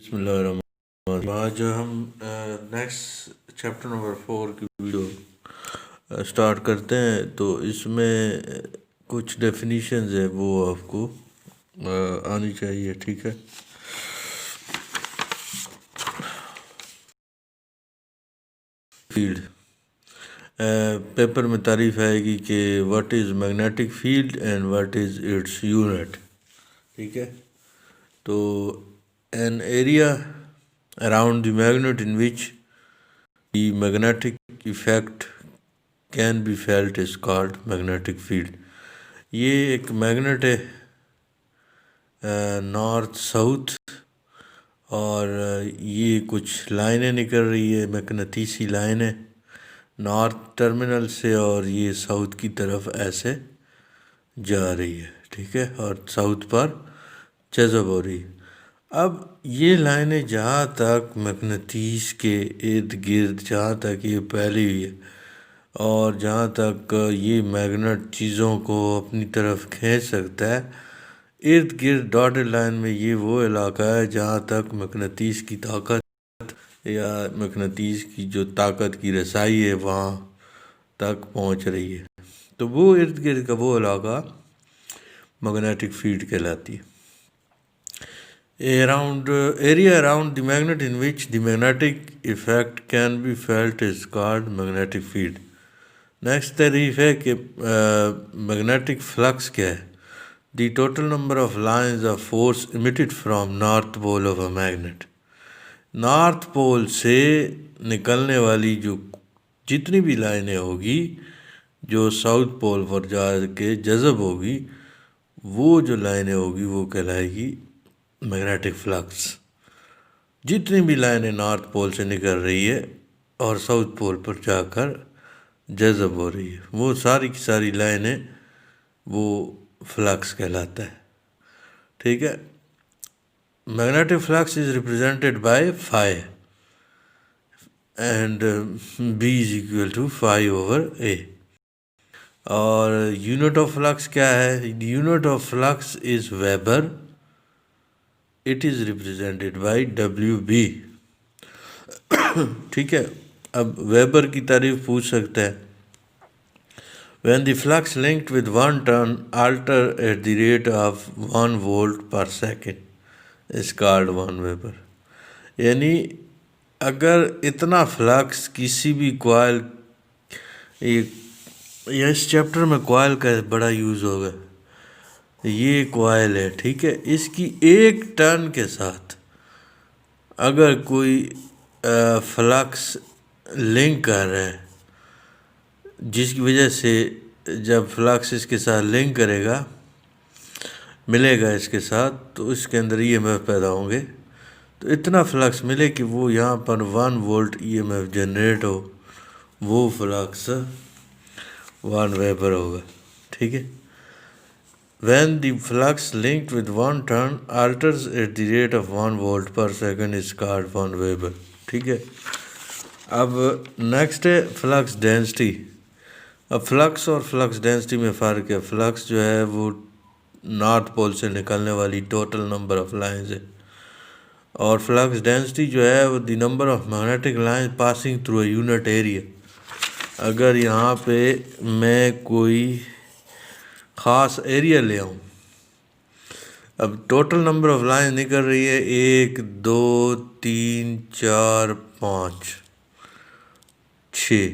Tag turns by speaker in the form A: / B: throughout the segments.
A: बिस्मिल्लाहिर्रहमानिर्रहीम। आज हम नेक्स्ट चैप्टर नंबर 4 की वीडियो स्टार्ट करते हैं। तो इसमें कुछ डेफिनीशंस है वो आपको आनी चाहिए, ठीक है। फील्ड पेपर में तारीफ आएगी कि what is magnetic field and what is its unit, ठीक है। तो an area around the magnet in which the magnetic effect can be felt is called magnetic field। ये एक मैग्नेट है नॉर्थ साउथ, और ये कुछ लाइनें निकल रही है, मैग्नेटिसी लाइनें नॉर्थ टर्मिनल से, और ये साउथ की तरफ ऐसे जा रही है, ठीक है, और साउथ पर जज़ब हो रही है। अब ये लाइनें जहाँ तक मकनातीस के इर्द गिर्द जहाँ तक ये फैली हुई है, और जहाँ तक ये मैग्नेट चीज़ों को अपनी तरफ खींच सकता है, इर्द गिर्द डॉटेड लाइन में ये वो इलाका है जहाँ तक मकनातीस की ताकत या मकनातीस की जो ताकत की रसाई है वहाँ तक पहुँच रही है। तो वो इर्द गिर्द का वो इलाका मैग्नेटिक फील्ड कहलाती है। Area around the magnet in which the magnetic effect can be felt is called magnetic field। Next तारीफ है कि मैग्नेटिक फ्लक्स क्या है। The total number of lines of force emitted from north pole of a magnet. North pole से निकलने वाली जो जितनी भी लाइनें होगी जो साउथ पोल पर जा के जज़ब होगी, वो जो लाइनें होगी वो कहलाएगी मैग्नेटिक फ्लक्स। जितनी भी लाइनें नॉर्थ पोल से निकल रही है और साउथ पोल पर जाकर जज़ब हो रही है, वो सारी की सारी लाइनें वो फ्लक्स कहलाता है, ठीक है। Magnetic flux is represented by phi and B is equal to phi over A. और यूनिट ऑफ फ्लक्स क्या है? Unit of flux is weber, it is represented by W B, ठीक है। अब वेबर की तारीफ पूछ सकता है। When the flux linked with one turn alter at the rate of 1 volt per second is called 1 Weber। यानी अगर इतना फ्लक्स किसी भी कॉइल, ये इस चैप्टर में कॉइल का बड़ा यूज़ होगा। ये कॉइल है, ठीक है, इसकी एक टर्न के साथ अगर कोई फ्लक्स लिंक कर रहा है, जिसकी वजह से जब फ्लक्स इसके साथ लिंक करेगा, मिलेगा इसके साथ, तो इसके अंदर ईएमएफ पैदा होंगे। तो इतना फ्लक्स मिले कि वो यहाँ पर 1 वोल्ट ईएमएफ जनरेट हो, वो फ्लक्स 1 वेबर होगा, ठीक है। When the flux linked with one turn alters at the rate of 1 volt per second is called 1 Weber, ठीक है। अब नेक्स्ट है फ्लक्स डेंसिटी। अब फ्लक्स और फ्लक्स डेंसिटी में फ़र्क है। फ्लक्स जो है वो नॉर्थ पोल से निकलने वाली टोटल नंबर ऑफ लाइंस है, और फ्लक्स डेंसिटी जो है वो the number of magnetic lines passing through a unit area. अगर यहाँ पे मैं कोई ख़ास एरिया ले आऊँ, अब टोटल नंबर ऑफ लाइन निकल रही है 1 2 3 4 5 6,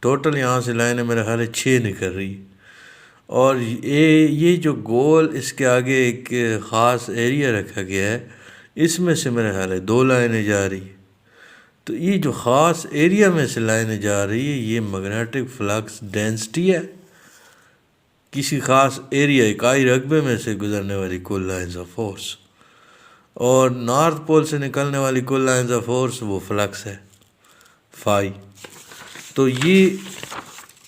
A: टोटल यहाँ से लाइन है मेरा ख्याल है 6 निकल रही है। और ये जो गोल इसके आगे एक ख़ास एरिया रखा गया है, इसमें से मेरा ख्याल है 2 लाइनें जा रही है। तो ये जो ख़ास एरिया में से लाइनें जा रही है, ये मैग्नेटिक फ्लक्स डेंसिटी है, किसी ख़ास एरिया इकाई रकबे में से गुजरने वाली कुल लाइंस ऑफ फोर्स। और नॉर्थ पोल से निकलने वाली कुल लाइंस ऑफ फोर्स वो फ्लक्स है, फाई। तो ये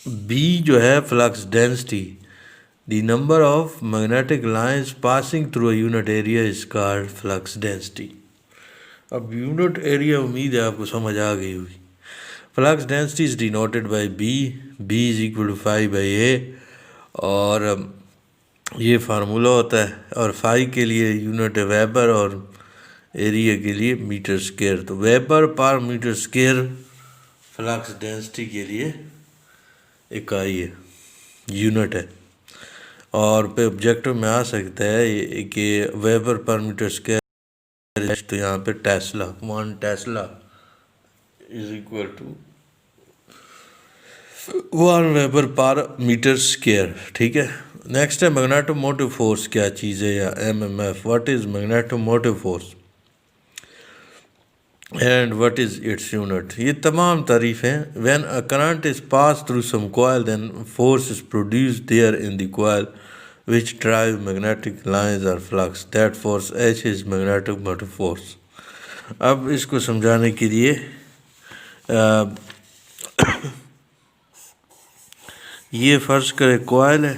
A: बी जो है flux density, the number of magnetic lines passing through a unit area is called flux density. अब यूनिट एरिया उम्मीद है आपको समझ आ गई होगी। Flux density is denoted by B, B is equal to phi by A, और ये फार्मूला होता है। और फाई के लिए यूनिट है वेबर, और एरिया के लिए मीटर स्क्वायर। तो weber per metre square flux density के लिए इकाई है, यूनिट है। और पे ऑब्जेक्टिव में आ सकता है कि वेबर पर मीटर स्क्वायर, तो यहाँ पे tesla, 1 tesla is equal to 1 weber per metre square. ठीक है। नेक्स्ट है मैग्नेटोमोटिव फोर्स क्या चीज़ है, या MMF. What is magnetomotive force and what is its unit. ये तमाम तारीफ हैं। When a current is pass through some coil then force is produced there in the coil which drive magnetic lines or flux. That force H is magnetic motive force. अब इसको समझाने के लिए ये फ़र्ज़ करें कॉइल है।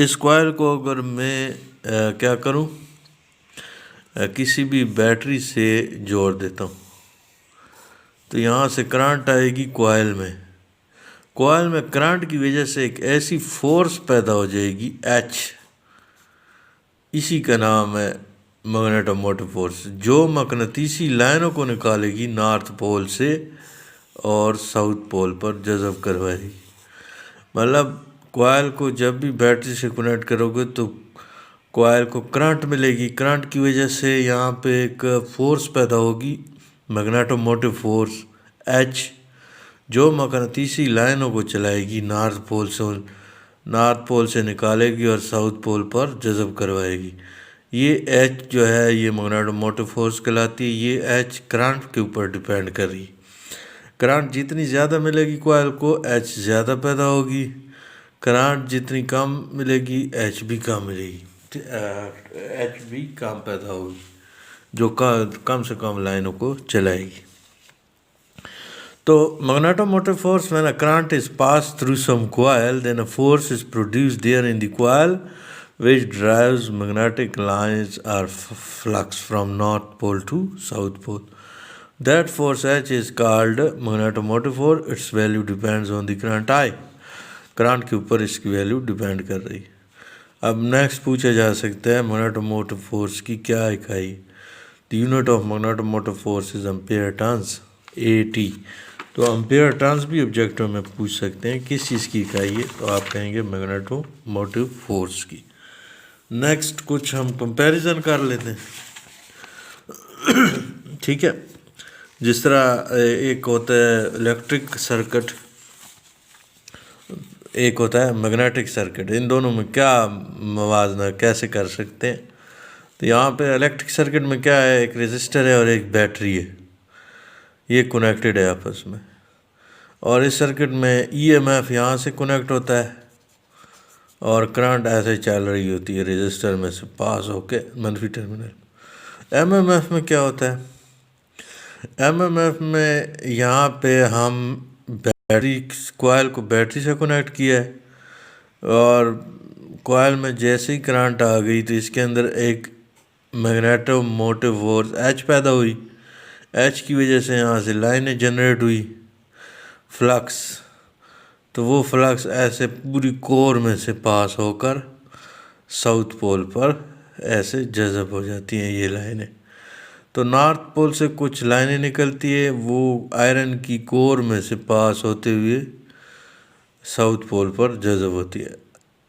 A: इस कॉइल को अगर मैं क्या करूं, किसी भी बैटरी से जोड़ देता हूं, तो यहाँ से करंट आएगी कॉइल में। कॉइल में करंट की वजह से एक ऐसी फोर्स पैदा हो जाएगी H, इसी का नाम है मैग्नेटोमोटिव फोर्स, जो मकनातीसी लाइनों को निकालेगी नॉर्थ पोल से और साउथ पोल पर जज़ब करवाएगी। मतलब कॉइल को जब भी बैटरी से कनेक्ट करोगे तो कॉइल को करंट मिलेगी, करंट की वजह से यहाँ पे एक फोर्स पैदा होगी, मैग्नेटोमोटिव फोर्स H, जो मकनातीसी लाइनों को चलाएगी नॉर्थ पोल से निकालेगी और साउथ पोल पर जज़ब करवाएगी। ये H जो है ये मैग्नेटोमोटिव फोर्स कहलाती है। ये H करंट के ऊपर डिपेंड कर रही है। करंट जितनी ज़्यादा मिलेगी कॉइल को H ज़्यादा पैदा होगी, करंट जितनी कम मिलेगी H भी कम मिलेगी, H भी कम पैदा होगी, जो कम से कम लाइनों को चलाएगी। तो magnetomotive force, when a current is passed through some coil, then a force is produced there in the coil which drives magnetic lines or flux from north pole to south pole. That force H is called magnetomotive force. Its value depends on the current I. Current के ऊपर इसकी value depend कर रही है। अब next पूछा जा सकता है मैग्नेटोमोटिव फोर्स की क्या इकाई। The unit of magnetomotive force is ampere turns, AT। तो एम्पेयर टर्न्स भी ऑब्जेक्टिव में पूछ सकते हैं किस चीज़ की इकाई है, तो आप कहेंगे मैग्नेटोमोटिव फोर्स की। नेक्स्ट कुछ हम कंपैरिजन कर लेते हैं। ठीक है। जिस तरह एक होता है इलेक्ट्रिक सर्किट, एक होता है मैग्नेटिक सर्किट, इन दोनों में क्या मवाजना कैसे कर सकते हैं। तो यहाँ पे इलेक्ट्रिक सर्किट में क्या है, एक रेजिस्टर है और एक बैटरी है, ये कनेक्टेड है आपस में। और इस सर्किट में EMF यहाँ से कनेक्ट होता है और करंट ऐसे चल रही होती है रेजिस्टर में से पास होके मनफी टर्मिनल। MMF में क्या होता है, MMF में यहाँ पे हम बैटरी कॉइल को बैटरी से कनेक्ट किया है और कॉइल में जैसे ही करंट आ गई तो इसके अंदर एक मैग्नेटोमोटिव फोर्स H पैदा हुई। H की वजह से यहाँ से लाइनें जनरेट हुई, फ्लक्स, तो वो फ्लक्स ऐसे पूरी कोर में से पास होकर साउथ पोल पर ऐसे जज़ब हो जाती हैं ये लाइनें। तो नॉर्थ पोल से कुछ लाइनें निकलती है, वो आयरन की कोर में से पास होते हुए साउथ पोल पर जज़ब होती है।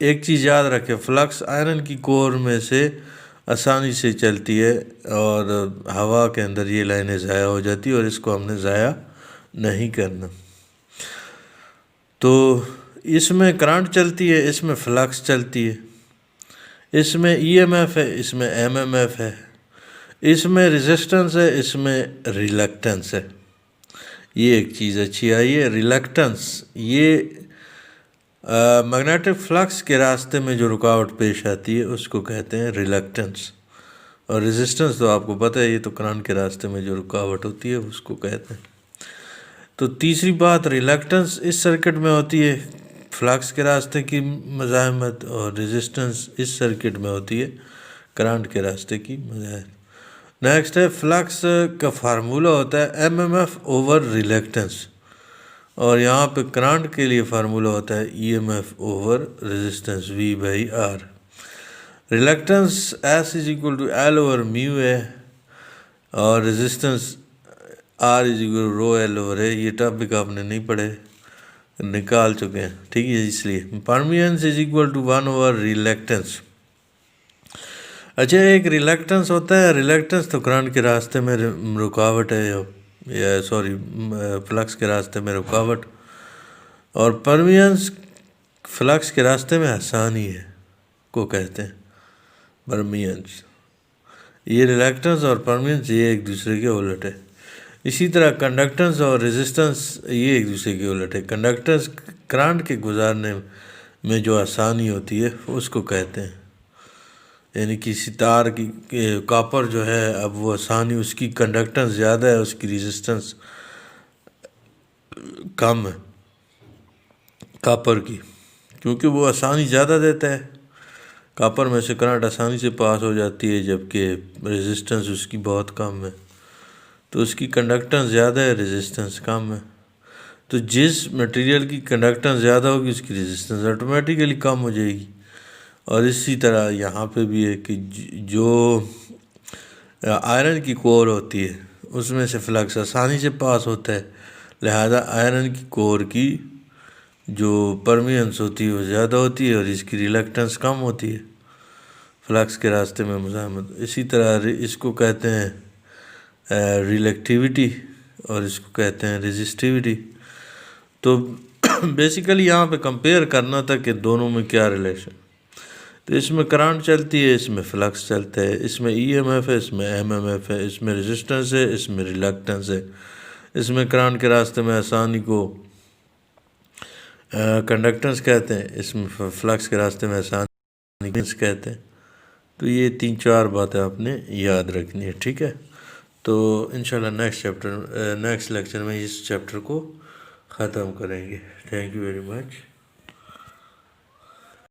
A: एक चीज़ याद रखें, फ्लक्स आयरन की कोर में से आसानी से चलती है और हवा के अंदर ये लाइनें ज़ाया हो जाती है और इसको हमने ज़ाया नहीं करना। तो इसमें करंट चलती है, इसमें फ्लक्स चलती है, इसमें EMF है, इसमें MMF है, इसमें रेजिस्टेंस है, इसमें रिलक्टेंस है। ये एक चीज़ अच्छी आई है, रिलक्टेंस। ये मैग्नेटिक फ्लक्स के रास्ते में जो रुकावट पेश आती है उसको कहते हैं रिलक्टेंस। और रेजिस्टेंस तो आपको पता है, ये तो करंट के रास्ते में जो रुकावट होती है उसको कहते हैं। तो तीसरी बात, रिलक्टेंस इस सर्किट में होती है फ्लक्स के रास्ते की मज़ाहमत, और रेजिस्टेंस इस सर्किट में होती है करंट के रास्ते की मज़ाहमत। नेक्स्ट है फ्लक्स का फार्मूला होता है MMF ओवर रिलक्टेंस, और यहाँ पे करंट के लिए फार्मूला होता है EMF over resistance V/R। Reluctance S = L/μ है, और resistance R is equal rho L over है, ये टॉपिक आपने नहीं पढ़े, निकाल चुके हैं, ठीक है। इसलिए permeance is equal to 1 over reluctance. अच्छा, एक रिलेक्टेंस होता है, रिलेक्टेंस तो करंट के रास्ते में रुकावट है, या सॉरी फ्लक्स के रास्ते में रुकावट, और परमियंस फ्लक्स के रास्ते में आसानी है को कहते हैं परमियंस। ये रिलेक्टेंस और परमियंस ये एक दूसरे के उलट है। इसी तरह कंडक्टेंस और रेजिस्टेंस ये एक दूसरे के उलट है। कंडक्टेंस करंट के गुजारने में जो आसानी होती है उसको कहते हैं, यानी किसी तार की कॉपर जो है, अब वो आसानी, उसकी कंडक्टेंस ज़्यादा है, उसकी रेजिस्टेंस कम है कॉपर की, क्योंकि वो आसानी ज़्यादा देता है। कॉपर में से करंट आसानी से पास हो जाती है, जबकि रेजिस्टेंस उसकी बहुत कम है, तो उसकी कंडक्टेंस ज़्यादा है, रेजिस्टेंस कम है। तो जिस मटेरियल की कंडक्टेंस ज़्यादा होगी उसकी रेजिस्टेंस ऑटोमेटिकली कम हो जाएगी। और इसी तरह यहाँ पे भी है कि जो आयरन की कोर होती है उसमें से फ्लक्स आसानी से पास होता है, लिहाजा आयरन की कोर की जो परमियंस होती है वो ज़्यादा होती है और इसकी रिलक्टेंस कम होती है फ्लक्स के रास्ते में मुज़ाहमत। इसी तरह इसको कहते हैं रिलेक्टिविटी और इसको कहते हैं रेजिस्टिविटी। तो बेसिकली यहाँ पे कंपेयर करना था कि दोनों में क्या रिलेशन। तो इसमें करंट चलती है, इसमें फ्लक्स चलता है, इसमें ईएमएफ है, इसमें एमएमएफ है, इसमें रेजिस्टेंस है, इसमें रिलक्टेंस है। इसमें करंट के रास्ते में आसानी को कंडक्टेंस कहते हैं, इसमें फ्लक्स के रास्ते में आसानी कहते हैं। तो ये 3-4 बातें आपने याद रखनी है, ठीक है। तो इंशाल्लाह नेक्स्ट लेक्चर में इस चैप्टर को ख़त्म करेंगे। Thank you very much.